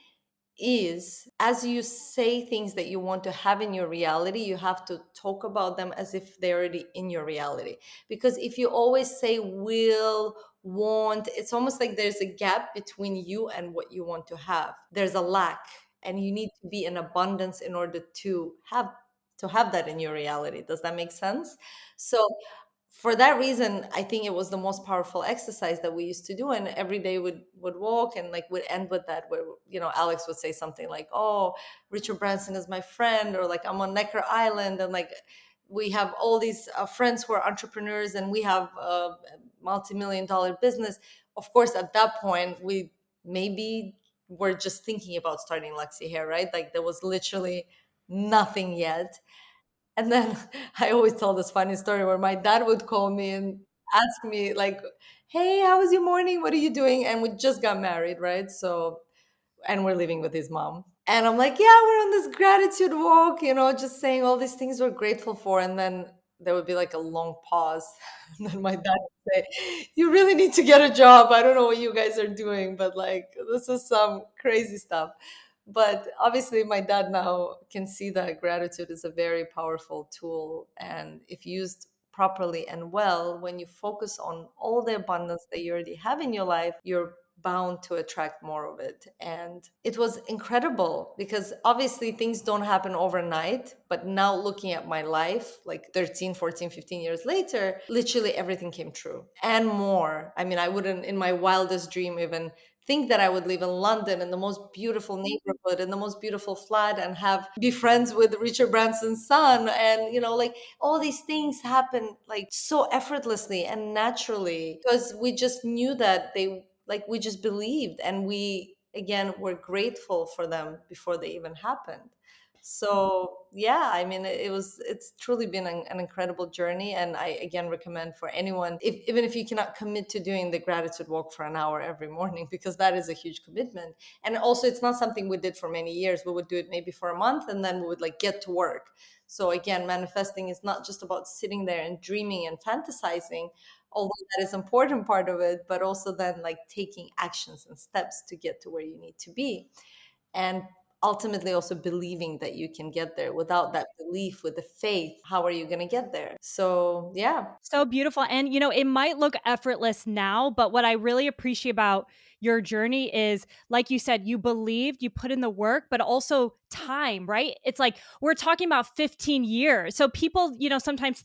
is, as you say things that you want to have in your reality, you have to talk about them as if they're already in your reality. Because if you always say will, want, it's almost like there's a gap between you and what you want to have. There's a lack, and you need to be in abundance in order to have that in your reality. Does that make sense? So for that reason, I think it was the most powerful exercise that we used to do. And every day would walk and like would end with that, where Alex would say something like, "Oh, Richard Branson is my friend," or like, "I'm on Necker Island," and like we have all these friends who are entrepreneurs, and we have a multi-million dollar business. Of course, at that point, we maybe were just thinking about starting Luxy Hair, right? Like there was literally nothing yet. And then I always tell this funny story where my dad would call me and ask me like, "Hey, how was your morning? What are you doing?" And we just got married, right? So, and we're living with his mom. And I'm like, "Yeah, we're on this gratitude walk, just saying all these things we're grateful for." And then there would be like a long pause. And then my dad would say, "You really need to get a job. I don't know what you guys are doing, but like, this is some crazy stuff." But obviously, my dad now can see that gratitude is a very powerful tool. And if used properly and well, when you focus on all the abundance that you already have in your life, you're bound to attract more of it. And it was incredible because obviously things don't happen overnight. But now looking at my life, like 13, 14, 15 years later, literally everything came true and more. I mean, I wouldn't in my wildest dream even think that I would live in London in the most beautiful neighborhood in the most beautiful flat and have be friends with Richard Branson's son. And like all these things happen like so effortlessly and naturally because we just knew that they like we just believed, and we again were grateful for them before they even happened. So yeah, I mean, it's truly been an incredible journey. And I again recommend for anyone, even if you cannot commit to doing the gratitude walk for an hour every morning, because that is a huge commitment. And also it's not something we did for many years. We would do it maybe for a month, and then we would like get to work. So again, manifesting is not just about sitting there and dreaming and fantasizing, although that is important part of it, but also then like taking actions and steps to get to where you need to be. And ultimately also believing that you can get there. Without that belief, with the faith, how are you going to get there? So yeah. So beautiful. And, it might look effortless now, but what I really appreciate about your journey is, like you said, you believed, you put in the work, but also time, right? It's like we're talking about 15 years. So people, sometimes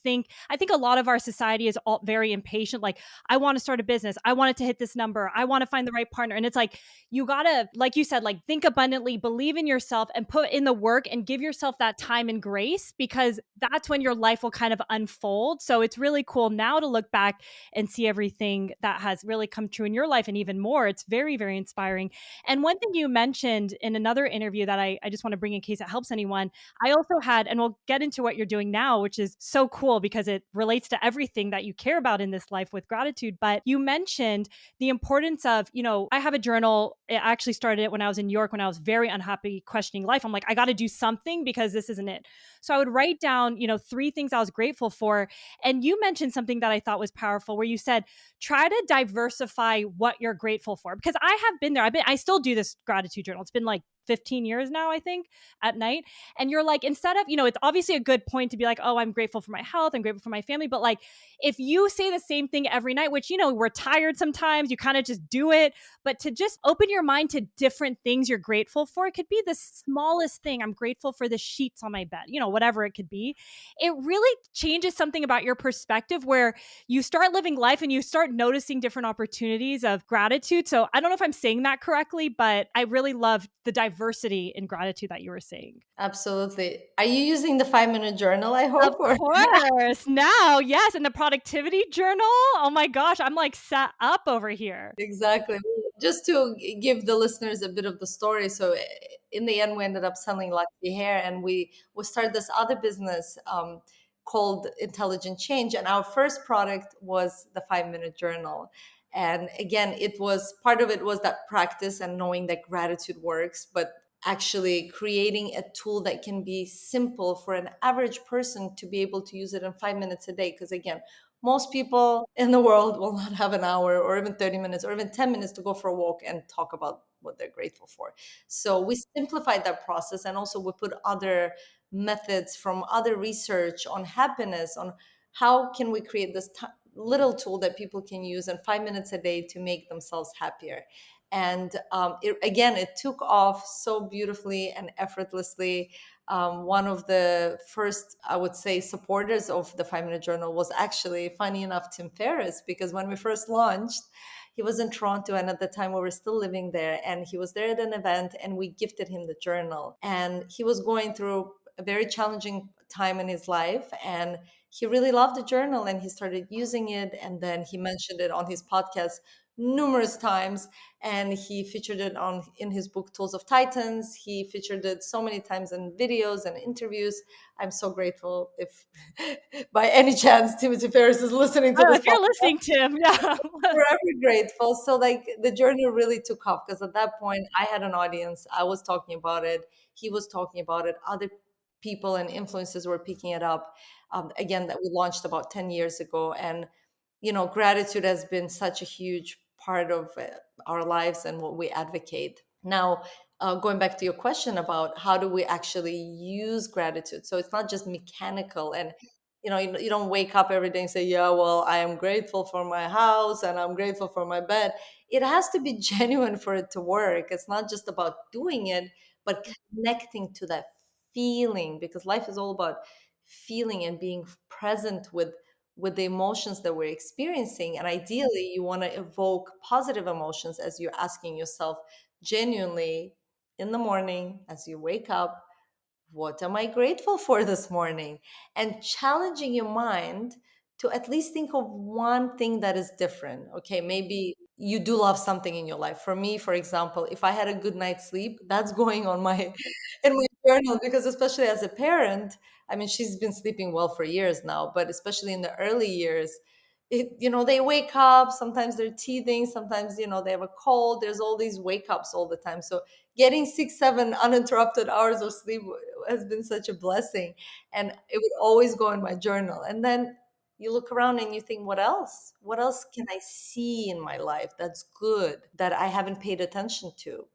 I think a lot of our society is all very impatient. Like, I want to start a business. I want it to hit this number. I want to find the right partner. And it's like, you got to, like you said, like think abundantly, believe in yourself and put in the work and give yourself that time and grace, because that's when your life will kind of unfold. So it's really cool now to look back and see everything that has really come true in your life and even more. It's very, very inspiring. And one thing you mentioned in another interview that I just want to bring in case it helps anyone, I also had, and we'll get into what you're doing now, which is so cool because it relates to everything that you care about in this life with gratitude. But you mentioned the importance of, I have a journal. I actually started it when I was in New York, when I was very unhappy, questioning life. I'm like, I got to do something because this isn't it. So I would write down, 3 things I was grateful for. And you mentioned something that I thought was powerful, where you said, try to diversify what you're grateful for. Because I have been there. I still do this gratitude journal. It's been like 15 years now, I think, at night. And you're like, instead of, it's obviously a good point to be like, oh, I'm grateful for my health, I'm grateful for my family. But like, if you say the same thing every night, which, we're tired sometimes, you kind of just do it, but to just open your mind to different things you're grateful for. It could be the smallest thing. I'm grateful for the sheets on my bed, whatever it could be. It really changes something about your perspective, where you start living life and you start noticing different opportunities of gratitude. So I don't know if I'm saying that correctly, but I really love the diversity in gratitude that you were saying. Absolutely. Are you using the 5-minute journal, I Of hope? Or course. Now, yes, and the productivity journal, oh my gosh, I'm like set up over here. exactly. Just to give the listeners a bit of the story. So in the end, we ended up selling Luxy Hair, and we started this other business called Intelligent Change. And our first product was the 5-minute journal. And again, it was part of it was that practice and knowing that gratitude works, but actually creating a tool that can be simple for an average person to be able to use it in 5 minutes a day. Because again, most people in the world will not have an hour or even 30 minutes or even 10 minutes to go for a walk and talk about what they're grateful for. So we simplified that process, and also we put other methods from other research on happiness, on how can we create this little tool that people can use in 5 minutes a day to make themselves happier. And again, it took off so beautifully and effortlessly. One of the first, I would say, supporters of the 5-minute journal was actually, funny enough, Tim Ferriss, because when we first launched, he was in Toronto, and at the time we were still living there, and he was there at an event, and we gifted him the journal. And he was going through a very challenging time in his life, and he really loved the journal, and he started using it, and then he mentioned it on his podcast numerous times, and he featured it on in his book Tools of Titans. He featured it so many times in videos and interviews. I'm so grateful if by any chance Timothy Ferris is listening to Oh, this if you're podcast. listening, Tim, yeah. Forever grateful. So like the journey really took off, because at that point I had an audience. I was talking about it. He was talking about it. Other people and influencers were picking it up. Again, that we launched about 10 years ago. And gratitude has been such a huge part of our lives and what we advocate. Now, going back to your question about how do we actually use gratitude, so it's not just mechanical, and you don't wake up every day and say, yeah, well, I am grateful for my house and I'm grateful for my bed. It has to be genuine for it to work. It's not just about doing it, but connecting to that feeling, because life is all about feeling and being present with the emotions that we're experiencing. And ideally, you want to evoke positive emotions as you're asking yourself genuinely in the morning as you wake up, what am I grateful for this morning? And challenging your mind to at least think of one thing that is different. Okay, maybe you do love something in your life. For me, for example, if I had a good night's sleep, that's going on my in my journal, because especially as a parent, I mean, she's been sleeping well for years now, but especially in the early years, they wake up, sometimes they're teething, sometimes they have a cold. There's all these wake ups all the time. So getting 6 7 uninterrupted hours of sleep has been such a blessing, and it would always go in my journal. And then you look around and you think, what else can I see in my life that's good that I haven't paid attention to?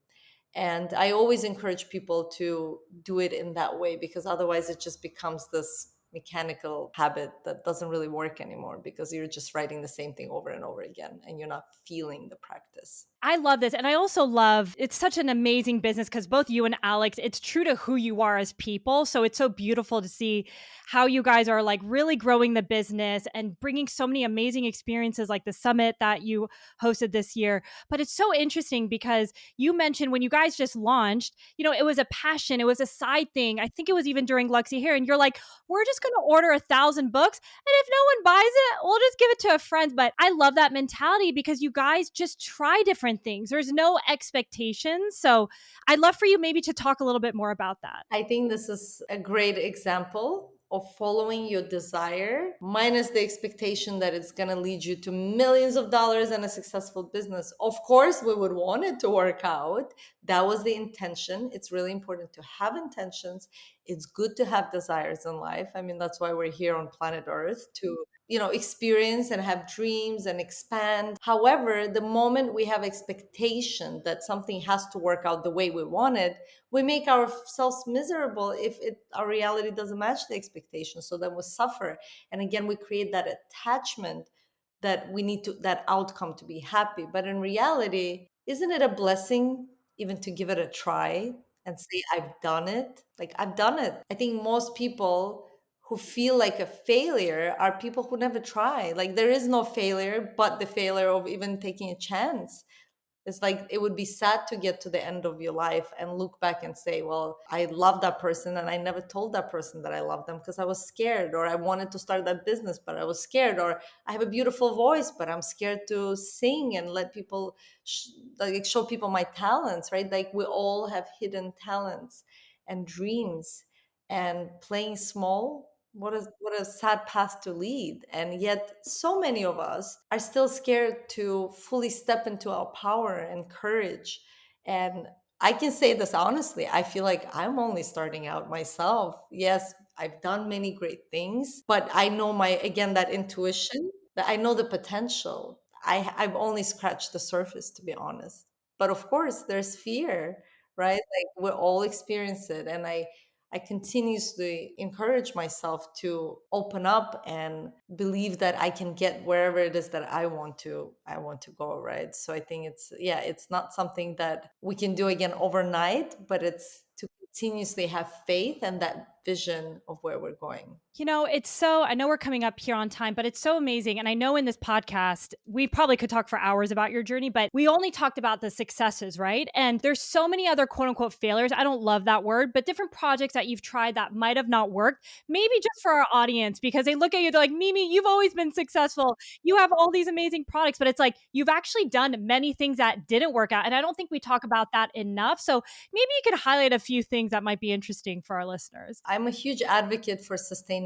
And I always encourage people to do it in that way, because otherwise it just becomes this mechanical habit that doesn't really work anymore, because you're just writing the same thing over and over again and you're not feeling the practice. I love this. And I also love it's such an amazing business because both you and Alex, it's true to who you are as people. So it's so beautiful to see how you guys are like really growing the business and bringing so many amazing experiences like the summit that you hosted this year. But it's so interesting because you mentioned when you guys just launched, it was a passion, it was a side thing. I think it was even during Luxy Hair. And you're like, we're just going to order 1,000 books. And if no one buys it, we'll just give it to a friend. But I love that mentality because you guys just try different things. There's no expectations. So I'd love for you maybe to talk a little bit more about that. I think this is a great example of following your desire minus the expectation that it's going to lead you to millions of dollars and a successful business. Of course, we would want it to work out. That was the intention. It's really important to have intentions. It's good to have desires in life. I mean, that's why we're here on planet Earth, to experience and have dreams and expand. However, the moment we have expectation that something has to work out the way we want it, we make ourselves miserable if our reality doesn't match the expectation. So then we suffer, and again we create that attachment that we need to that outcome to be happy. But in reality, isn't it a blessing even to give it a try and say, I've done it? Like, I've done it. I think most people who feel like a failure are people who never try. Like, there is no failure but the failure of even taking a chance. It's like it would be sad to get to the end of your life and look back and say, well, I love that person and I never told that person that I love them because I was scared, or I wanted to start that business, but I was scared, or I have a beautiful voice, but I'm scared to sing and let people, like, show people my talents, right? Like we all have hidden talents and dreams, and playing small, what a sad path to lead. And yet so many of us are still scared to fully step into our power and courage. And I can say this honestly, I feel like I'm only starting out myself. Yes, I've done many great things, but I know my, again, that intuition, that I know the potential. I've only scratched the surface, to be honest. But of course there's fear, right? Like we all experience it. And I continuously encourage myself to open up and believe that I can get wherever it is that I want to go, right? So I think it's, yeah, it's not something that we can do again overnight, but it's to continuously have faith and that vision of where we're going. It's so, I know we're coming up here on time, but it's so amazing. And I know in this podcast, we probably could talk for hours about your journey, but we only talked about the successes, right? And there's so many other quote unquote failures. I don't love that word, but different projects that you've tried that might have not worked. Maybe just for our audience, because they look at you, they're like, Mimi, you've always been successful. You have all these amazing products, but it's like you've actually done many things that didn't work out. And I don't think we talk about that enough. So maybe you could highlight a few things that might be interesting for our listeners. I'm a huge advocate for sustainability.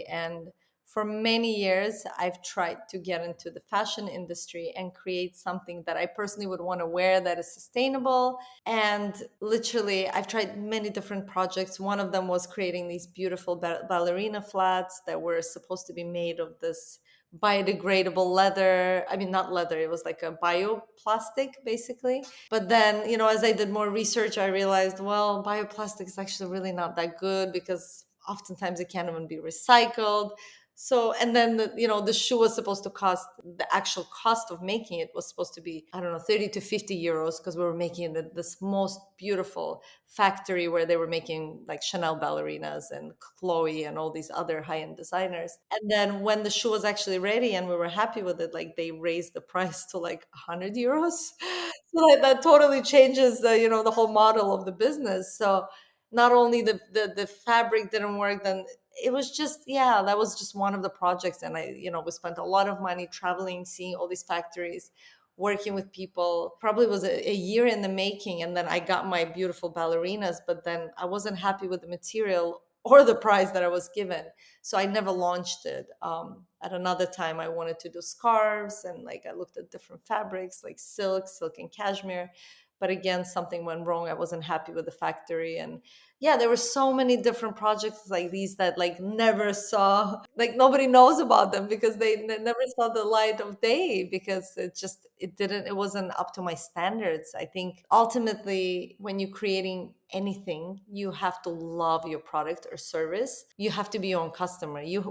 And for many years, I've tried to get into the fashion industry and create something that I personally would want to wear that is sustainable. And literally, I've tried many different projects. One of them was creating these beautiful ballerina flats that were supposed to be made of this biodegradable leather. I mean, not leather, it was like a bioplastic basically. But then, as I did more research, I realized, well, bioplastic is actually really not that good because oftentimes it can't even be recycled. So, and then the shoe was supposed to cost, the actual cost of making it was supposed to be, I don't know, 30 to 50 euros, because we were making it at this most beautiful factory where they were making like Chanel ballerinas and Chloe and all these other high-end designers. And then when the shoe was actually ready and we were happy with it, like they raised the price to like 100 euros. So that totally changes the whole model of the business. So not only the fabric didn't work, then it was just, yeah, that was just one of the projects. And we spent a lot of money traveling, seeing all these factories, working with people. Probably was a year in the making, and then I got my beautiful ballerinas, but then I wasn't happy with the material or the price that I was given, so I never launched it. At another time, I wanted to do scarves, and like I looked at different fabrics like silk and cashmere, but again, something went wrong. I wasn't happy with the factory. And yeah, there were so many different projects like these that like never saw, like nobody knows about them because they never saw the light of day, because it wasn't up to my standards. I think ultimately when you're creating anything, you have to love your product or service. You have to be your own customer. You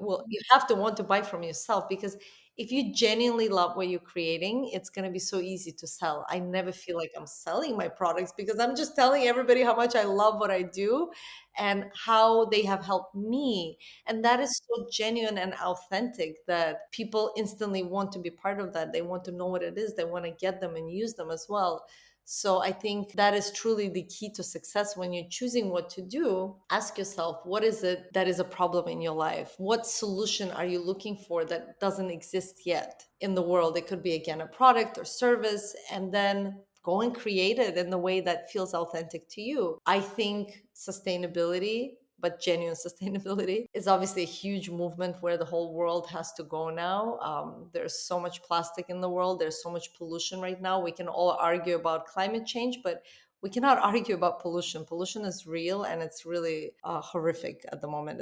have to want to buy from yourself, because if you genuinely love what you're creating, it's going to be so easy to sell. I never feel like I'm selling my products, because I'm just telling everybody how much I love what I do and how they have helped me. And that is so genuine and authentic that people instantly want to be part of that. They want to know what it is, they want to get them and use them as well. So I think that is truly the key to success. When you're choosing what to do, ask yourself, what is it that is a problem in your life? What solution are you looking for that doesn't exist yet in the world? It could be, again, a product or service, and then go and create it in the way that feels authentic to you. I think sustainability, but genuine sustainability, is obviously a huge movement where the whole world has to go now. There's so much plastic in the world. There's so much pollution right now. We can all argue about climate change, but we cannot argue about pollution. Pollution is real, and it's really horrific at the moment.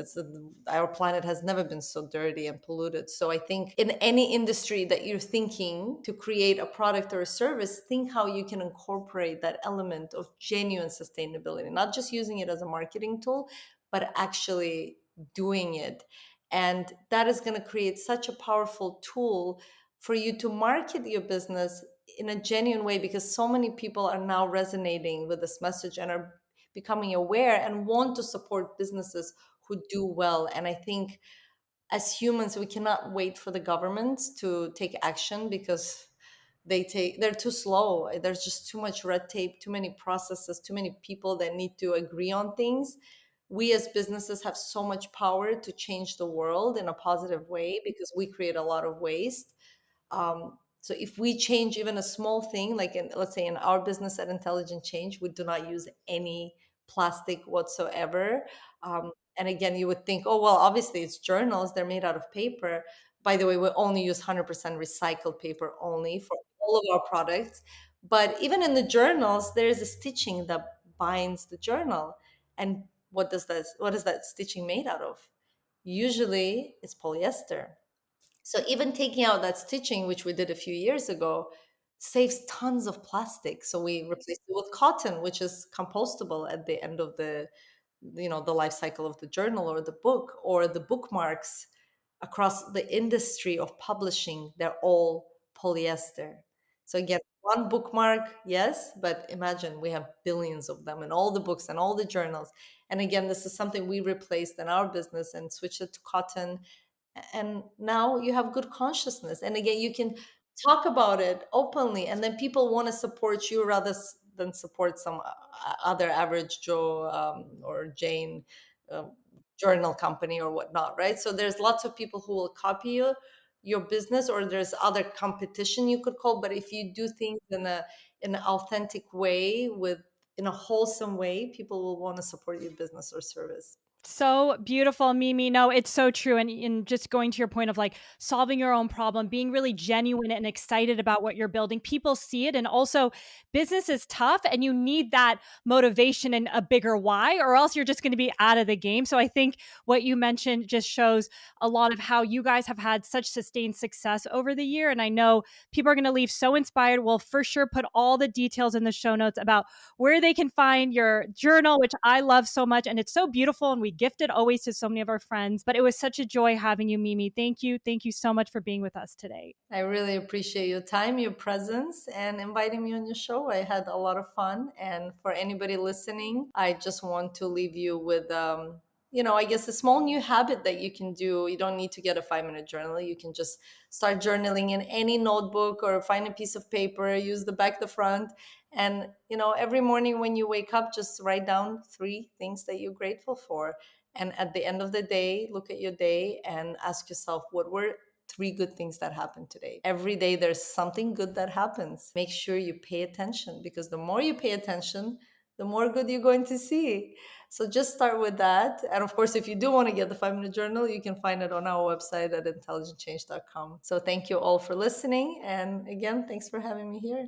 Our planet has never been so dirty and polluted. So I think in any industry that you're thinking to create a product or a service, think how you can incorporate that element of genuine sustainability, not just using it as a marketing tool, but actually doing it. And that is going to create such a powerful tool for you to market your business in a genuine way, because so many people are now resonating with this message and are becoming aware and want to support businesses who do well. And I think as humans, we cannot wait for the governments to take action, because they're too slow. There's just too much red tape, too many processes, too many people that need to agree on things. We as businesses have so much power to change the world in a positive way because we create a lot of waste. So if we change even a small thing, like let's say in our business at Intelligent Change, we do not use any plastic whatsoever. And again, you would think, oh, well, obviously it's journals, they're made out of paper. By the way, we only use 100% recycled paper only for all of our products. But even in the journals, there is a stitching that binds the journal. And what is that stitching made out of? Usually it's polyester. So even taking out that stitching, which we did a few years ago, saves tons of plastic. So we replaced it with cotton, which is compostable at the end of the life cycle of the journal or the book, or the bookmarks across the industry of publishing. They're all polyester. So again, one bookmark, yes, but imagine we have billions of them in all the books and all the journals. And again, this is something we replaced in our business and switched it to cotton, and now you have good consciousness, and again you can talk about it openly, and then people want to support you rather than support some other average Joe, or Jane, um, journal company or whatnot, right? So there's lots of people who will copy your business, or there's other competition you could call. But if you do things in an authentic way, with in a wholesome way, people will want to support your business or service. So beautiful, Mimi. No, it's so true. And just going to your point of like solving your own problem, being really genuine and excited about what you're building, people see it. And also, business is tough and you need that motivation and a bigger why, or else you're just going to be out of the game. So I think what you mentioned just shows a lot of how you guys have had such sustained success over the year. And I know people are going to leave so inspired. We'll for sure put all the details in the show notes about where they can find your journal, which I love so much. And it's so beautiful. And we gift it always to so many of our friends. But it was such a joy having you, Mimi. Thank you. Thank you so much for being with us today. I really appreciate your time, your presence, and inviting me on your show. I had a lot of fun. And for anybody listening, I just want to leave you with, I guess a small new habit that you can do. You don't need to get a 5-minute journal. You can just start journaling in any notebook or find a piece of paper, use the back, the front. And, every morning when you wake up, just write down 3 things that you're grateful for. And at the end of the day, look at your day and ask yourself, what were 3 good things that happened today? Every day there's something good that happens. Make sure you pay attention, because the more you pay attention, the more good you're going to see. So just start with that. And of course, if you do want to get the 5-minute journal, you can find it on our website at intelligentchange.com. So thank you all for listening. And again, thanks for having me here.